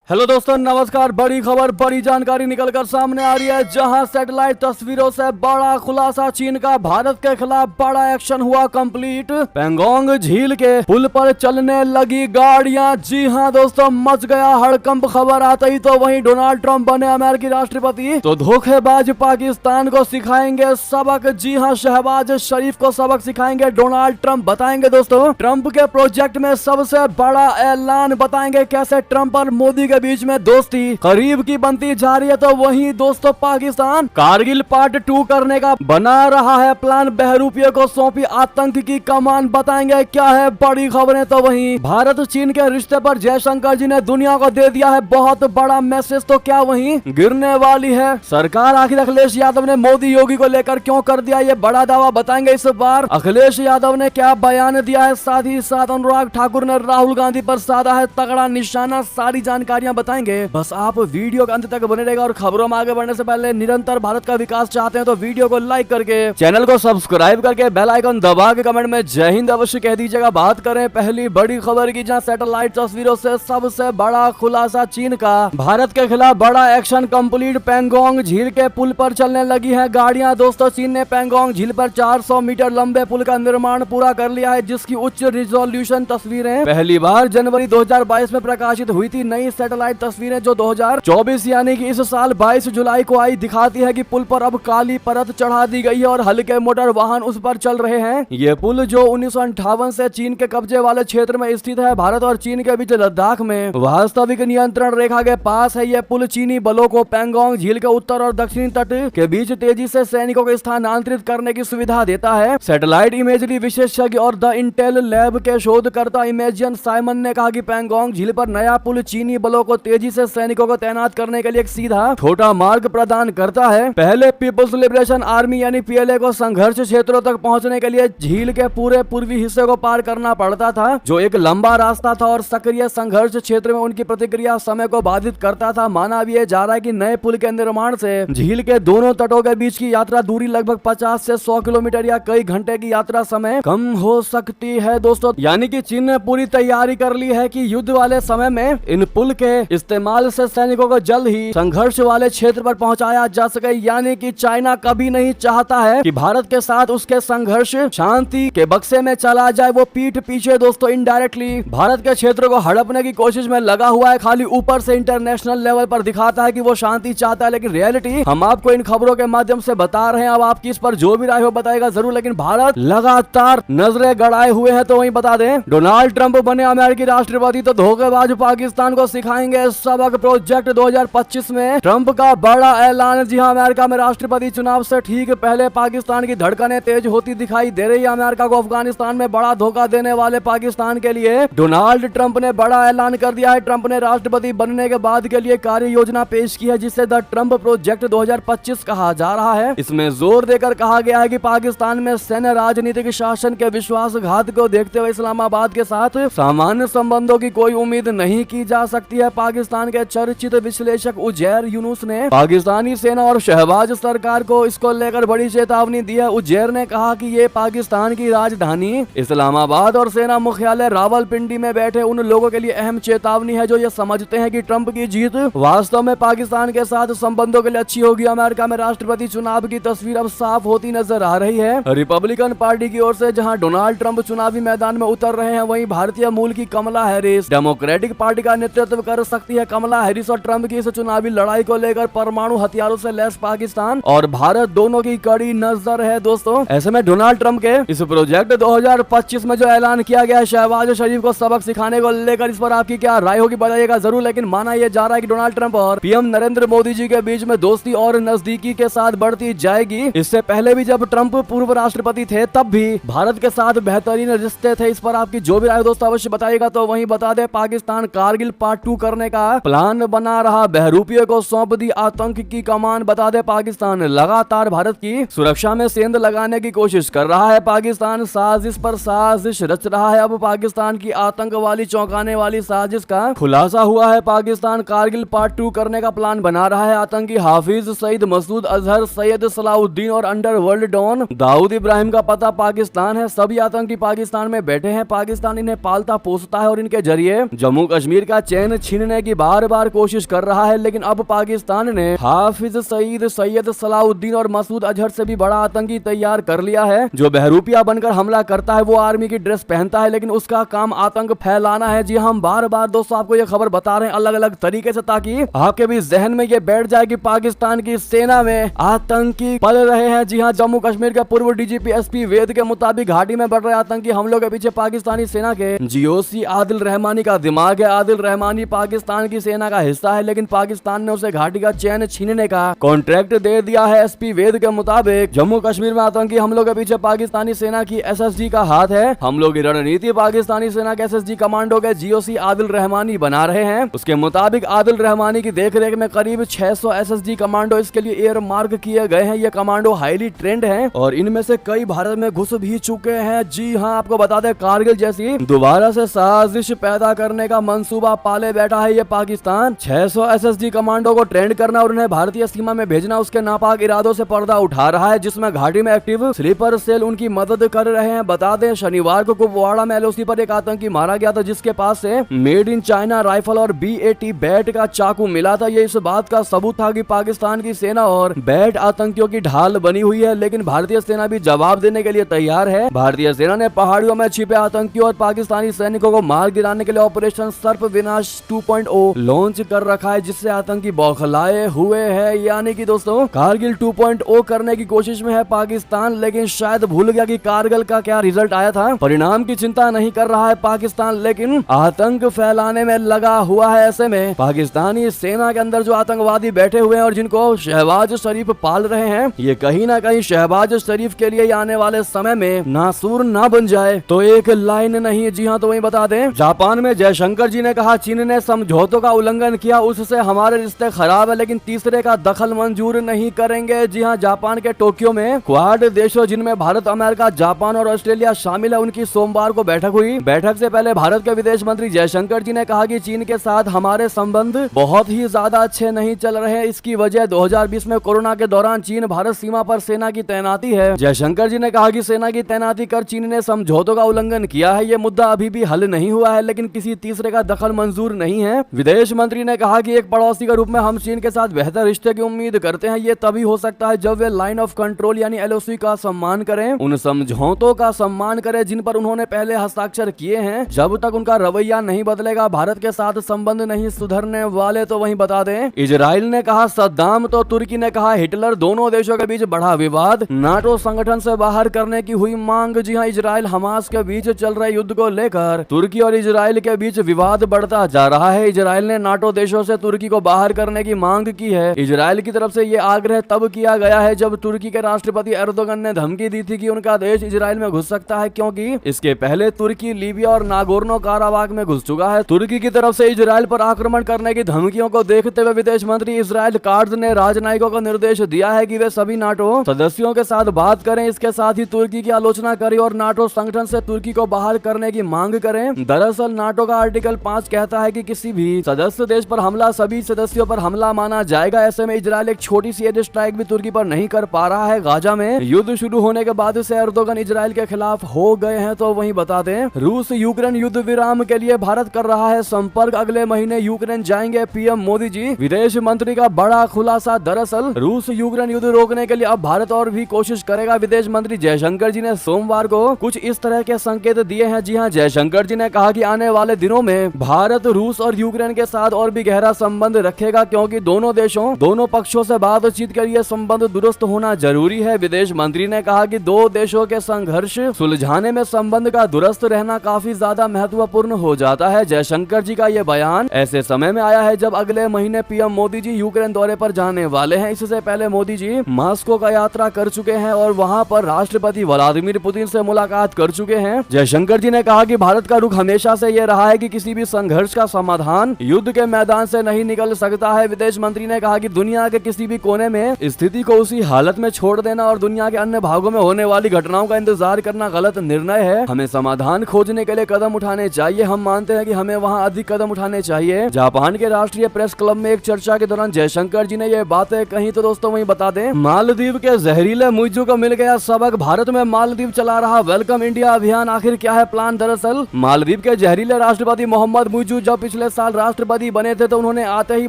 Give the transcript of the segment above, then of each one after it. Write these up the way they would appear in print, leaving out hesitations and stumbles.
Hello दोस्तों, नमस्कार। बड़ी खबर, बड़ी जानकारी निकलकर सामने आ रही है, जहां सैटेलाइट तस्वीरों से बड़ा खुलासा। चीन का भारत के खिलाफ बड़ा एक्शन हुआ कंप्लीट। पेंगोंग झील के पुल पर चलने लगी गाड़ियां। जी हां दोस्तों, मच गया हड़कंप। खबर आते ही तो वहीं डोनाल्ड ट्रंप बने अमेरिकी राष्ट्रपति, तो धोखेबाज पाकिस्तान को सिखाएंगे सबक। जी हां, शहबाज शरीफ को सबक सिखाएंगे डोनाल्ड ट्रंप। बताएंगे दोस्तों ट्रंप के प्रोजेक्ट में सबसे बड़ा ऐलान। बताएंगे कैसे ट्रंप और मोदी के बीच में दोस्ती करीब की बनती जा रही है। तो वहीं दोस्तों पाकिस्तान कारगिल पार्ट 2 करने का बना रहा है प्लान। बहरूपियों को सौंपी आतंक की कमान। बताएंगे क्या है बड़ी खबरें। तो वहीं भारत चीन के रिश्ते पर जयशंकर जी ने दुनिया को दे दिया है बहुत बड़ा मैसेज। तो क्या वहीं गिरने वाली है सरकार? आखिर अखिलेश यादव ने मोदी योगी को लेकर क्यों कर दिया ये बड़ा दावा? बताएंगे इस बार अखिलेश यादव ने क्या बयान दिया है। साथ ही साथ अनुराग ठाकुर ने राहुल गांधी पर साधा है तगड़ा निशाना। सारी जानकारियां बताएंगे, बस आप वीडियो के अंत तक बने रहेगा। और खबरों में आगे बढ़ने से पहले निरंतर भारत का विकास चाहते हैं तो वीडियो को लाइक करके, चैनल को सब्सक्राइब करके, बेल आइकन दबा के कमेंट में जय हिंद अवश्य कह दीजिएगा। बात करें पहली बड़ी खबर की, जहां सैटेलाइट तस्वीरों से सबसे बड़ा खुलासा। चीन का भारत के खिलाफ बड़ा एक्शन कंप्लीट। पेंगोंग झील के पुल पर चलने लगी है गाड़ियां। दोस्तों चीन ने पेंगोंग झील पर 400 मीटर लंबे पुल का निर्माण पूरा कर लिया है, जिसकी उच्च रिजोल्यूशन तस्वीरें पहली बार जनवरी 2022 में प्रकाशित हुई थी। नई सैटेलाइट तस्वीरें जो 2024 यानी कि इस साल 22 जुलाई को आई, दिखाती है कि पुल पर अब काली परत चढ़ा दी गई है और हल्के मोटर वाहन उस पर चल रहे हैं। ये पुल जो 1958 से चीन के कब्जे वाले क्षेत्र में स्थित है, भारत और चीन के बीच लद्दाख में वास्तविक नियंत्रण रेखा के पास है। ये पुल चीनी बलों को पेंगोंग झील के उत्तर और दक्षिणी तट के बीच तेजी से सैनिकों को स्थानांतरित करने की सुविधा देता है। सैटेलाइट इमेजरी विशेषज्ञ और द इंटेल लैब के शोधकर्ता इमेजियन साइमन ने कहा कि पेंगोंग झील पर नया पुल चीनी बलों को तेजी से सैनिकों को तैनात करने के लिए एक सीधा छोटा मार्ग प्रदान करता है। पहले पीपुल्स लिबरेशन आर्मी यानी पीएलए को संघर्ष क्षेत्रों तक पहुंचने के लिए झील के पूरे पूर्वी हिस्से को पार करना पड़ता था, जो एक लंबा रास्ता था और सक्रिय संघर्ष क्षेत्र में उनकी प्रतिक्रिया समय को बाधित करता था। माना भी जा रहा है कि नए पुल के निर्माण से झील के दोनों तटों के बीच की यात्रा दूरी लगभग 50 से 100 किलोमीटर या कई घंटे की यात्रा समय कम हो सकती है। दोस्तों यानी कि चीन ने पूरी तैयारी कर ली है कि युद्ध वाले समय में इन पुल के इस्तेमाल से सैनिकों को जल्द ही संघर्ष वाले क्षेत्र पर पहुंचाया जा सके। यानी कि चाइना कभी नहीं चाहता है कि भारत के साथ उसके संघर्ष शांति के बक्से में चला जाए। वो पीठ पीछे दोस्तों इनडायरेक्टली भारत के क्षेत्र को हड़पने की कोशिश में लगा हुआ है। खाली ऊपर से इंटरनेशनल लेवल पर दिखाता है कि वो शांति चाहता है, लेकिन रियलिटी हम आपको इन खबरों के माध्यम से बता रहे हैं। अब आपकी इस पर जो भी राय हो बताएगा जरूर, लेकिन भारत लगातार नजरें गड़ाए हुए हैं। तो वहीं बता दें डोनाल्ड ट्रंप बने अमेरिकी राष्ट्रपति, तो धोखेबाज पाकिस्तान को सिखाएंगे सबक। प्रोजेक्ट 2025 में ट्रंप का बड़ा ऐलान। जी हां, अमेरिका में राष्ट्रपति चुनाव से ठीक पहले पाकिस्तान की धड़कनें तेज होती दिखाई दे रही है। अमेरिका को अफगानिस्तान में बड़ा धोखा देने वाले पाकिस्तान के लिए डोनाल्ड ट्रंप ने बड़ा ऐलान कर दिया है। ट्रंप ने राष्ट्रपति बनने के बाद के लिए कार्य योजना पेश की है, जिसे द ट्रंप प्रोजेक्ट 2025 कहा जा रहा है। इसमें जोर देकर कहा गया है कि पाकिस्तान में सैन्य राजनीतिक शासन के विश्वासघात को देखते हुए इस्लामाबाद के साथ सामान्य संबंधों की कोई उम्मीद नहीं की जा सकती है। पाकिस्तान के चर्चित विश्लेषक उजैर यूनुस ने पाकिस्तानी सेना और शहबाज सरकार को इसको लेकर बड़ी चेतावनी दी है। उजैर ने कहा कि ये पाकिस्तान की राजधानी इस्लामाबाद और सेना मुख्यालय रावलपिंडी में बैठे उन लोगों के लिए अहम चेतावनी है जो ये समझते हैं कि ट्रंप की जीत वास्तव में पाकिस्तान के साथ संबंधों के लिए अच्छी होगी। अमेरिका में राष्ट्रपति चुनाव की तस्वीर अब साफ होती नजर आ रही है। रिपब्लिकन पार्टी की ओर से जहां डोनाल्ड ट्रंप चुनावी मैदान में उतर रहे हैं, वहीं भारतीय मूल की कमला हैरिस डेमोक्रेटिक पार्टी का नेतृत्व कर सकती है। कमला हैरिस और ट्रंप की इस चुनावी लड़ाई को लेकर परमाणु हथियारों से लैस पाकिस्तान और भारत दोनों की कड़ी नजर है। दोस्तों ऐसे में डोनाल्ड ट्रंप के इस प्रोजेक्ट 2025 में जो ऐलान किया गया है शहबाज शरीफ को सबक सिखाने को लेकर, इस पर आपकी क्या राय होगी बताइएगा जरूर। लेकिन माना यह जा रहा है कि डोनाल्ड ट्रंप और पीएम नरेंद्र मोदी जी के बीच में दोस्ती और नजदीकी के साथ बढ़ती जाएगी। इससे पहले भी जब ट्रंप पूर्व राष्ट्रपति थे तब भी भारत के साथ बेहतरीन रिश्ते थे। इस पर आपकी जो भी राय दोस्तों अवश्य बताइएगा। तो वहीं बता दे पाकिस्तान कारगिल पार्ट 2 करने का प्लान बना रहा। बहरूपियों को सौंप दी आतंक की कमान। बता दे पाकिस्तान लगातार भारत की सुरक्षा में सेंध लगाने की कोशिश कर रहा है। पाकिस्तान साजिश पर साजिश रच रहा है। अब पाकिस्तान की आतंक वाली चौंकाने वाली साजिश का खुलासा हुआ है। पाकिस्तान कारगिल पार्ट 2 करने का प्लान बना रहा है। आतंकी हाफिज सईद, मसूद अजहर, सैयद सलाउद्दीन और अंडरवर्ल्ड डॉन दाऊद इब्राहिम का पता पाकिस्तान है। सभी आतंकी पाकिस्तान में बैठे हैं। पाकिस्तान इन्हें पालता पोसता है और इनके जरिए जम्मू कश्मीर का चैन छीनने की बार बार कोशिश कर रहा है, लेकिन अब पाकिस्तान ने हाफिज सईद, सैयद सलाउद्दीन और मसूद अजहर से भी बड़ा आतंकी तैयार कर लिया है। जो बहरूपिया बनकर हमला करता है वो आर्मी की ड्रेस पहनता है, लेकिन उसका काम आतंक फैलाना है। जी हम बार बार दोस्तों आपको ये खबर बता रहे हैं अलग अलग तरीके से, ताकि आपके भी जहन में ये बैठ जाए कि पाकिस्तान की सेना में आतंकी पल रहे हैं। जी हाँ, जम्मू कश्मीर के पूर्व डीजीपी एसपी वेद के मुताबिक घाटी में बढ़ रहे आतंकी हमलों के पीछे पाकिस्तानी सेना के जीओसी आदिल रहमानी का दिमाग है। आदिल रहमानी पाकिस्तान की सेना का हिस्सा है, लेकिन पाकिस्तान ने उसे घाटी का चैन छीनने का कॉन्ट्रैक्ट दे दिया है। एसपी वेद के मुताबिक जम्मू कश्मीर में आतंकी हमलों के पीछे पाकिस्तानी सेना की एसएसजी का हाथ है। हमलों की रणनीति पाकिस्तानी सेना के एसएसजी कमांडो के जीओसी आदिल रहमानी बना रहे हैं। उसके मुताबिक आदिल रहमानी की देखरेख में करीब 600 एसएसजी कमांडो इसके लिए एयर मार्क किए गए हैं। ये कमांडो हाईली ट्रेंड हैं और इनमें से कई भारत में घुस भी चुके हैं। जी हाँ, आपको बता दें कारगिल जैसी दोबारा से साजिश पैदा करने का मंसूबा पाले बैठा है ये पाकिस्तान। 600 एसएसजी कमांडो को ट्रेंड करना और उन्हें भारतीय सीमा में भेजना उसके नापाक इरादों से पर्दा उठा रहा है, जिसमें घाटी में एक्टिव स्लीपर सेल उनकी मदद कर रहे हैं। बता दें शनिवार को कुपवाड़ा में एलओसी पर एक आतंकी मारा गया था, जिसके पास से मेड इन चाइना राइफल और BAT बैट का चाकू मिला था। ये इस बात का सबूत था कि पाकिस्तान की सेना और बैट आतंकियों की ढाल बनी हुई है, लेकिन भारतीय सेना भी जवाब देने के लिए तैयार है। भारतीय सेना ने पहाड़ियों में छिपे आतंकियों और पाकिस्तानी सैनिकों को मार गिराने के लिए ऑपरेशन सर्प विनाश 2.0 लॉन्च कर रखा है, जिससे आतंकी बौखलाए हुए हैं। यानी कि दोस्तों कारगिल 2.0 करने की कोशिश में है पाकिस्तान, लेकिन शायद भूल गया कि कारगिल का क्या रिजल्ट आया था। परिणाम की चिंता नहीं कर रहा है पाकिस्तान, लेकिन आतंक फैलाने में लगा हुआ है। ऐसे में पाकिस्तानी सेना के अंदर जो आतंकवादी बैठे हुए हैं और जिनको शहबाज शरीफ पाल रहे हैं, ये कहीं ना कहीं शहबाज शरीफ के लिए आने वाले समय में नासूर ना बन जाए तो एक लाइन नहीं। जी हाँ, तो वही बता दें जापान में जयशंकर जी ने कहा चीन ने समझौतों का उल्लंघन किया, उससे हमारे रिश्ते खराब है, लेकिन तीसरे का दखल मंजूर नहीं करेंगे। जी हाँ, जापान के टोक्यो में क्वाड देशों जिनमें भारत, अमेरिका, जापान और ऑस्ट्रेलिया शामिल है, उनकी सोमवार को बैठक हुई। बैठक से पहले भारत के विदेश मंत्री जयशंकर जी ने कहा कि चीन के साथ हमारे संबंध बहुत ही ज्यादा अच्छे नहीं चल रहे हैं। इसकी वजह 2020 में कोरोना के दौरान चीन भारत सीमा पर सेना की तैनाती है। जयशंकर जी ने कहा कि सेना की तैनाती कर चीन ने समझौतों का उल्लंघन किया है। ये मुद्दा अभी भी हल नहीं हुआ है, लेकिन किसी तीसरे का दखल मंजूर नहीं है। विदेश मंत्री ने कहा कि एक पड़ोसी के रूप में हम चीन के साथ बेहतर रिश्ते की उम्मीद करते हैं। ये तभी हो सकता है जब वे लाइन ऑफ कंट्रोल यानी LOC का सम्मान करें, उन समझौतों का सम्मान करें जिन पर उन्होंने पहले हस्ताक्षर किए हैं। जब तक उनका रवैया नहीं बदलेगा भारत के साथ संबंध नहीं सुधरने वाले। तो वहीं बता दें इजराइल ने कहा सद्दाम तो तुर्की ने कहा हिटलर, दोनों देशों के बीच बढ़ा विवाद, नाटो संगठन से बाहर करने की हुई मांग। जी हाँ, इजराइल हमास के बीच चल रहे युद्ध को लेकर तुर्की और इजराइल के बीच विवाद बढ़ता जा रहा है। इजराइल ने नाटो देशों से तुर्की को बाहर करने की मांग की है। इजराइल की तरफ से ये आग्रह तब किया गया है जब तुर्की के राष्ट्रपति एर्दोगन ने धमकी दी थी कि उनका देश इजराइल में घुस सकता है, क्योंकि इसके पहले तुर्की लीबिया और नागोर्नो काराबाग में घुस चुका है। तुर्की की तरफ से इजराइल पर आक्रमण करने की धमकियों को देखते हुए विदेश मंत्री इजराइल कार्ड ने राजनयिकों को निर्देश दिया है कि वे सभी नाटो सदस्यों के साथ बात करें। इसके साथ ही तुर्की की आलोचना करें और नाटो संगठन से तुर्की को बाहर करने की मांग करें। दरअसल नाटो का आर्टिकल 5 कहता है कि किसी भी सदस्य देश पर हमला सभी सदस्यों पर हमला माना जाएगा। ऐसे में इजराइल एक छोटी सी एयर स्ट्राइक भी तुर्की पर नहीं कर पा रहा है। गाजा में युद्ध शुरू होने के बाद से एर्दोगन इजराइल के खिलाफ हो गए हैं। तो वहीं बता दें रूस यूक्रेन युद्ध विराम के लिए भारत कर रहा है संपर्क, अगले महीने यूक्रेन जाएंगे पीएम मोदी जी। विदेश मंत्री का बड़ा खुलासा, दरअसल रूस यूक्रेन युद्ध रोकने के लिए अब भारत और भी कोशिश करेगा। विदेश मंत्री जयशंकर जी ने सोमवार को कुछ इस तरह के संकेत दिए हैं। जी हाँ, जयशंकर जी ने कहा कि आने वाले दिनों में भारत रूस और यूक्रेन के साथ और भी गहरा संबंध रखेगा, क्योंकि दोनों पक्षों से बातचीत के लिए संबंध दुरुस्त होना जरूरी है। विदेश मंत्री ने कहा कि दो देशों के संघर्ष सुलझाने में संबंध का दुरुस्त रहना काफी ज्यादा महत्वपूर्ण हो जाता है। जयशंकर जी का ये बयान ऐसे समय में आया है जब अगले महीने पीएम मोदी जी यूक्रेन दौरे पर जाने वाले हैं। इससे पहले मोदी जी मॉस्को का यात्रा कर चुके हैं और वहां पर राष्ट्रपति व्लादिमीर पुतिन से मुलाकात कर चुके हैं। जयशंकर जी ने कहा कि भारत का रुख हमेशा से ये रहा है कि किसी भी संघर्ष का समाधान युद्ध के मैदान से नहीं निकल सकता है। विदेश मंत्री ने कहा कि दुनिया के किसी भी कोने में स्थिति को उसी हालत में छोड़ देना और दुनिया के अन्य भागों में होने वाली घटनाओं का इंतजार करना गलत निर्णय है। हमें समाधान खोजने के लिए कदम उठाने चाहिए। हम मानते हैं कि हमें वहां अधिक कदम उठाने चाहिए। जापान के राष्ट्रीय प्रेस क्लब में एक चर्चा के दौरान जयशंकर जी ने ये बातें कही। तो दोस्तों वहीं बता दें मालदीव के जहरीले मुइज्जू को मिल गया सबक, भारत में मालदीव चला रहा वेलकम इंडिया अभियान, आखिर क्या है प्लान। दरअसल मालदीव के जहरीले राष्ट्रपति मोहम्मद मुइज्जू जब पिछले पिछले साल राष्ट्रपति बने थे तो उन्होंने आते ही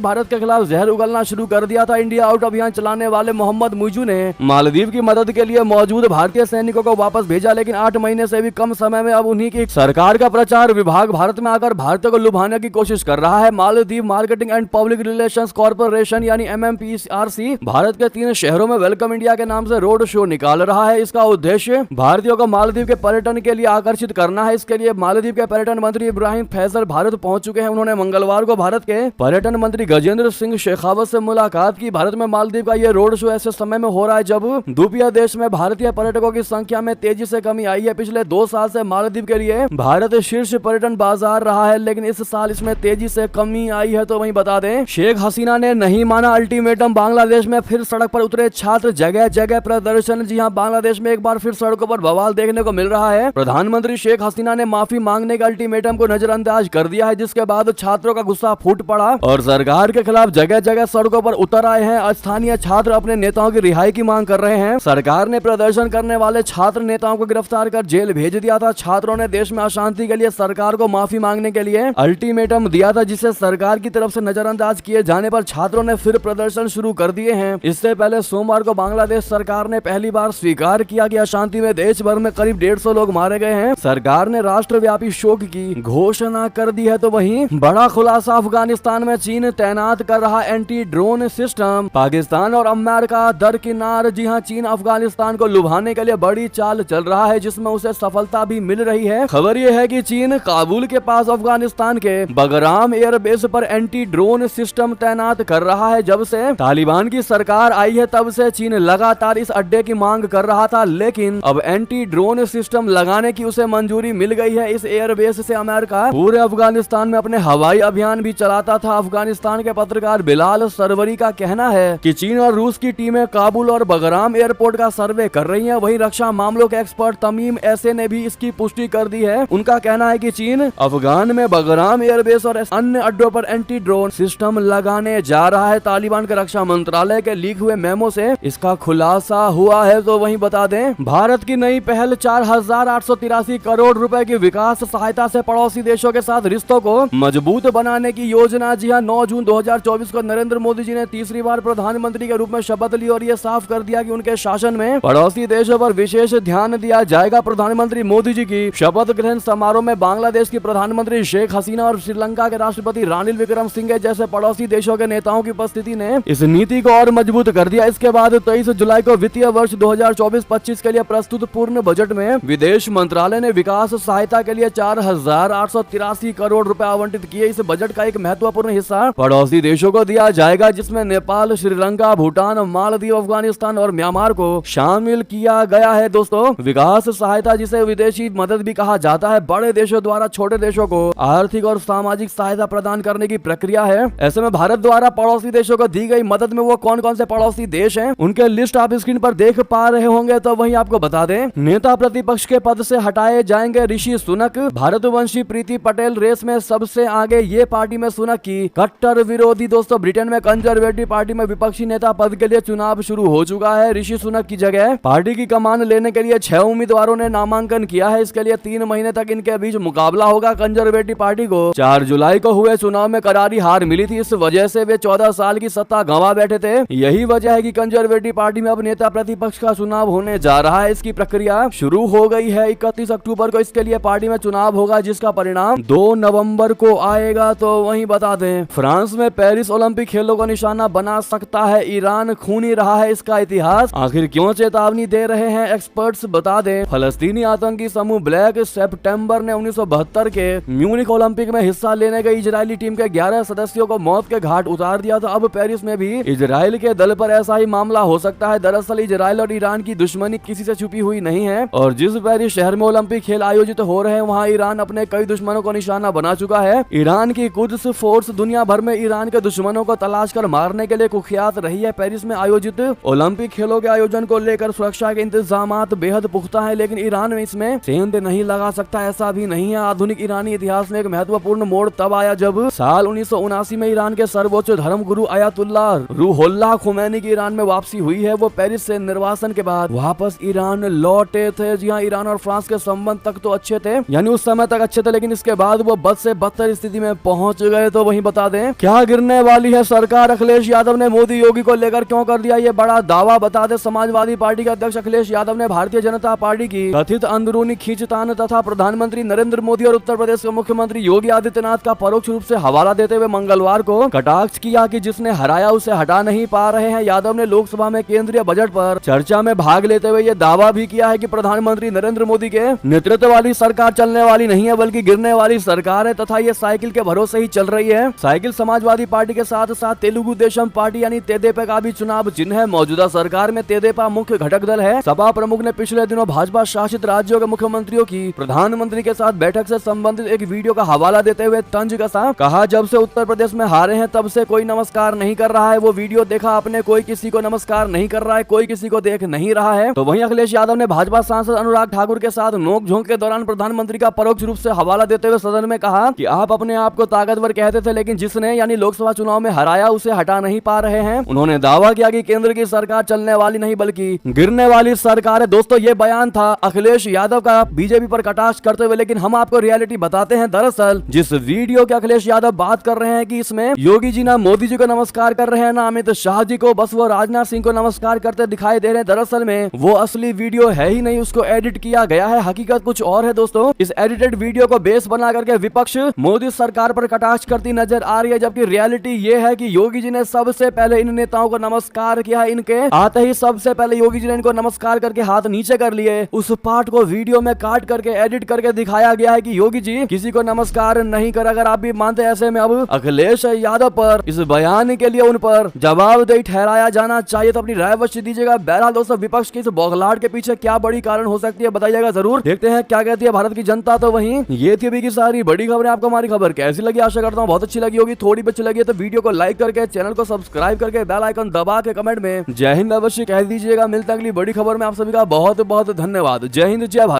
भारत के खिलाफ जहर उगलना शुरू कर दिया था। इंडिया आउट अभियान चलाने वाले मोहम्मद मुइजू ने मालदीव की मदद के लिए मौजूद भारतीय सैनिकों को वापस भेजा, लेकिन 8 महीने से भी कम समय में अब उन्हीं की सरकार का प्रचार विभाग भारत में आकर भारतीय को लुभाने की कोशिश कर रहा है। Maldives marketing and public relations corporation यानी MMPRC भारत के 3 शहरों में वेलकम इंडिया के नाम से रोड शो निकाल रहा है। इसका उद्देश्य भारतीयों को मालदीव के पर्यटन के लिए आकर्षित करना है। इसके लिए मालदीव के पर्यटन मंत्री इब्राहिम फैसल भारत पहुंच चुके हैं। उन्होंने मंगलवार को भारत के पर्यटन मंत्री गजेंद्र सिंह शेखावत से मुलाकात की। भारत में मालदीव का यह रोड शो ऐसे समय में हो रहा है जब द्वीपीय देश में भारतीय पर्यटकों की संख्या में तेजी से कमी आई है। पिछले 2 साल से मालदीव के लिए भारत शीर्ष पर्यटन बाजार रहा है, लेकिन इस साल इसमें तेजी से कमी आई है। तो वहीं बता दें, शेख हसीना ने नहीं माना अल्टीमेटम, बांग्लादेश में फिर सड़क पर उतरे छात्र, जगह जगह प्रदर्शन। जी हां, बांग्लादेश में एक बार फिर सड़कों पर बवाल देखने को मिल रहा है। प्रधानमंत्री शेख हसीना ने माफी मांगने के अल्टीमेटम को नजरअंदाज कर दिया है, जिसके बाद छात्रों का गुस्सा फूट पड़ा और सरकार के खिलाफ जगह जगह सड़कों पर उतर आए हैं। स्थानीय छात्र अपने नेताओं की रिहाई की मांग कर रहे हैं। सरकार ने प्रदर्शन करने वाले छात्र नेताओं को गिरफ्तार कर जेल भेज दिया था। छात्रों ने देश में अशांति के लिए सरकार को माफी मांगने के लिए अल्टीमेटम दिया था, जिसे सरकार की तरफ से नजरअंदाज किए जाने पर छात्रों ने फिर प्रदर्शन शुरू कर दिए हैं। इससे पहले सोमवार को बांग्लादेश सरकार ने पहली बार स्वीकार किया कि अशांति में देश भर में करीब 150 लोग मारे गए हैं। सरकार ने राष्ट्रव्यापी शोक की घोषणा कर दी है। तो वहीं बड़ा खुलासा, अफगानिस्तान में चीन तैनात कर रहा एंटी ड्रोन सिस्टम। पाकिस्तान और अमेरिका दरकिनार। जी हां, चीन अफगानिस्तान को लुभाने के लिए बड़ी चाल चल रहा है, जिसमें उसे सफलता भी मिल रही है। खबर यह है कि चीन काबुल के पास अफगानिस्तान के बगराम एयरबेस पर एंटी ड्रोन सिस्टम तैनात कर रहा है। जब से तालिबान की सरकार आई है तब से चीन लगातार इस अड्डे की मांग कर रहा था, लेकिन अब एंटी ड्रोन सिस्टम लगाने की उसे मंजूरी मिल गई है। इस एयरबेस से अमेरिका पूरे अफगानिस्तान में अपने हवाई अभियान भी चलाता था। अफगानिस्तान के पत्रकार बिलाल सरवरी का कहना है कि चीन और रूस की टीमें काबुल और बगराम एयरपोर्ट का सर्वे कर रही हैं। वहीं रक्षा मामलों के एक्सपर्ट तमीम ऐसे ने भी इसकी पुष्टि कर दी है। उनका कहना है कि चीन अफगान में बगराम एयरबेस और अन्य अड्डों पर एंटी ड्रोन सिस्टम लगाने जा रहा है। तालिबान के रक्षा मंत्रालय के लीक हुए मेमो से इसका खुलासा हुआ है। तो वहीं बता दें, भारत की नई पहल 4,883 करोड़ रुपए की विकास सहायता से पड़ोसी देशों के साथ रिश्तों को मजबूत बनाने की योजना। जी हां, 9 जून 2024 को नरेंद्र मोदी जी ने तीसरी बार प्रधानमंत्री के रूप में शपथ ली और ये साफ कर दिया कि उनके शासन में पड़ोसी देशों पर विशेष ध्यान दिया जाएगा। प्रधानमंत्री मोदी जी की शपथ ग्रहण समारोह में बांग्लादेश की प्रधानमंत्री शेख हसीना और श्रीलंका के राष्ट्रपति रानिल विक्रमसिंघे जैसे पड़ोसी देशों के नेताओं की उपस्थिति ने इस नीति को और मजबूत कर दिया। इसके बाद 23 जुलाई को वित्तीय वर्ष 2024-25 के लिए प्रस्तुत पूर्ण बजट में विदेश मंत्रालय ने विकास सहायता के लिए 4,883 करोड़ रुपए आवंटित किए। इस बजट का एक महत्वपूर्ण हिस्सा पड़ोसी देशों को दिया जाएगा, जिसमें नेपाल, श्रीलंका, भूटान, मालदीव, अफगानिस्तान और म्यांमार को शामिल किया गया है। दोस्तों, विकास सहायता, जिसे विदेशी मदद भी कहा जाता है, बड़े देशों द्वारा छोटे देशों को आर्थिक और सामाजिक सहायता प्रदान करने की प्रक्रिया है। ऐसे में भारत द्वारा पड़ोसी देशों को दी गई मदद में वो कौन कौन से पड़ोसी देश हैं, उनके लिस्ट आप स्क्रीन पर देख पा रहे होंगे। तो वहीं आपको बता दें, नेता प्रतिपक्ष के पद से हटाए जाएंगे ऋषि सुनक। भारतवंशी प्रीति पटेल रेस में सबसे आगे। ये पार्टी में सुनक की कट्टर विरोधी। दोस्तों, ब्रिटेन में कंजर्वेटिव पार्टी में विपक्षी नेता पद के लिए चुनाव शुरू हो चुका है। ऋषि सुनक की जगह पार्टी की कमान लेने के लिए 6 उम्मीदवारों ने नामांकन किया है। इसके लिए 3 महीने तक इनके बीच मुकाबला होगा। कंजर्वेटिव पार्टी को 4 जुलाई को हुए चुनाव में करारी हार मिली थी। इस वजह से वे 14 साल की सत्ता गंवा बैठे थे। यही वजह है कि कंजर्वेटिव पार्टी में अब नेता प्रतिपक्ष का चुनाव होने जा रहा है। इसकी प्रक्रिया शुरू हो गई है। 31 अक्टूबर को इसके लिए पार्टी में चुनाव होगा, जिसका परिणाम 2 नवंबर को आएगा। तो वहीं बता दें, फ्रांस में पेरिस ओलंपिक खेलों को निशाना बना सकता है ईरान। खूनी रहा है इसका इतिहास, आखिर क्यों चेतावनी दे रहे हैं एक्सपर्ट्स, बता दें। फलस्तीनी आतंकी समूह ब्लैक सितंबर ने 1972 के म्यूनिख ओलंपिक में हिस्सा लेने गई इजरायली टीम के 11 सदस्यों को मौत के घाट उतार दिया था। अब पेरिस में भी इजराइल के दल पर ऐसा ही मामला हो सकता है। दरअसल इजराइल और ईरान की दुश्मनी किसी से छुपी हुई नहीं है और जिस पेरिस शहर में ओलंपिक खेल आयोजित हो रहे हैं, वहाँ ईरान अपने कई दुश्मनों को निशाना बना चुका है। ईरान की कुद्स फोर्स दुनिया भर में ईरान के दुश्मनों को तलाश कर मारने के लिए कुख्यात रही है। पेरिस में आयोजित ओलंपिक खेलों के आयोजन को लेकर सुरक्षा के इंतजाम बेहद पुख्ता है, लेकिन ईरान में इसमें सेंध नहीं लगा सकता, ऐसा भी नहीं है। आधुनिक ईरानी इतिहास में एक महत्वपूर्ण मोड़ तब आया जब साल 1979 में ईरान के सर्वोच्च धर्म गुरु आयतुल्लाह रूहुल्लाह खुमैनी की ईरान में वापसी हुई है। वो पेरिस से निर्वासन के बाद वापस ईरान लौटे थे। जी हाँ, ईरान और फ्रांस के संबंध तक तो अच्छे थे, यानी उस समय तक अच्छे थे, लेकिन इसके बाद वो बद से बदतर स्थिति स्थिति में पहुंच गए। तो वहीं बता दें क्या गिरने वाली है सरकार, अखिलेश यादव ने मोदी योगी को लेकर क्यों कर दिया ये बड़ा दावा, बता दें समाजवादी पार्टी के अध्यक्ष अखिलेश यादव ने भारतीय जनता पार्टी की कथित अंदरूनी खींचतान तथा प्रधानमंत्री नरेंद्र मोदी और उत्तर प्रदेश के मुख्यमंत्री योगी आदित्यनाथ का परोक्ष रूप से हवाला देते हुए मंगलवार को कटाक्ष किया कि जिसने हराया उसे हटा नहीं पा रहे हैं। यादव ने लोकसभा में केंद्रीय बजट पर चर्चा में भाग लेते हुए ये दावा भी किया है कि प्रधानमंत्री नरेंद्र मोदी के नेतृत्व वाली सरकार चलने वाली नहीं है बल्कि गिरने वाली सरकार है तथा ये साइकिल के भरोसे ही चल रही है। साइकिल समाजवादी पार्टी के साथ साथ तेलुगु देशम पार्टी यानी तेदेपा का भी चुनाव चिन्ह है। मौजूदा सरकार में तेदेपा मुख्य घटक दल है। सपा प्रमुख ने पिछले दिनों भाजपा शासित राज्यों के मुख्यमंत्रियों की प्रधानमंत्री के साथ बैठक से संबंधित एक वीडियो का हवाला देते हुए तंज कसा, कहा जब से उत्तर प्रदेश में हारे हैं तब से कोई नमस्कार नहीं कर रहा है। वो वीडियो देखा आपने, कोई किसी को नमस्कार नहीं कर रहा है, कोई किसी को देख नहीं रहा है। तो वहीं अखिलेश यादव ने भाजपा सांसद अनुराग ठाकुर के साथ नोकझोंक के दौरान प्रधानमंत्री का परोक्ष रूप से हवाला देते हुए सदन में कहा कि आप अपने आप को ताकतवर कहते थे लेकिन जिसने यानी लोकसभा चुनाव में हराया उसे हटा नहीं पा रहे हैं। उन्होंने दावा किया कि केंद्र की सरकार चलने वाली नहीं बल्कि गिरने वाली सरकार है। दोस्तों ये बयान था अखिलेश यादव का बीजेपी पर कटाक्ष करते हुए, लेकिन हम आपको रियलिटी बताते हैं। दरअसल जिस वीडियो के अखिलेश यादव बात कर रहे हैं कि इसमें योगी जी ना मोदी जी को नमस्कार कर रहे हैं ना अमित शाह जी को, बस वो राजनाथ सिंह को नमस्कार करते दिखाई दे रहे हैं। दरअसल में वो असली वीडियो है ही नहीं, उसको एडिट किया गया है, हकीकत कुछ और है। दोस्तों इस एडिटेड वीडियो को बेस बना करके विपक्ष मोदी सरकार पर कटाक्ष करती नजर आ रही है, जबकि रियलिटी ये है कि योगी जी ने सबसे पहले इन नेताओं को नमस्कार किया। इनके आते ही सबसे पहले योगी जी ने इनको नमस्कार करके हाथ नीचे कर लिए। उस पार्ट को वीडियो में काट करके एडिट करके दिखाया गया है कि योगी जी किसी को नमस्कार नहीं कर। अगर आप भी मानते हैं ऐसे में अब अखिलेश यादव पर इस बयान के लिए उन पर जवाबदेही ठहराया जाना चाहिए। तो अपनी राय अवश्य दीजिएगा। बहरहाल दोस्तों विपक्ष की इस बौखलाहट के पीछे क्या बड़ी कारण हो सकती है बताइएगा जरूर। देखते हैं क्या कहती है भारत की जनता। तो वहीं ये थी अभी की सारी बड़ी खबरें। आपको हमारी खबर कैसी लगी? आशा करता हूँ बहुत अच्छी लगी होगी। थोड़ी भी अच्छी लगी तो वीडियो को लाइक करके चैनल को सब्सक्राइब करके बेल आइकन दबा के कमेंट में जय हिंद अवश्य कह दीजिएगा। मिलता है अगली बड़ी खबर में। आप सभी का बहुत बहुत धन्यवाद। जय हिंद, जय भारत।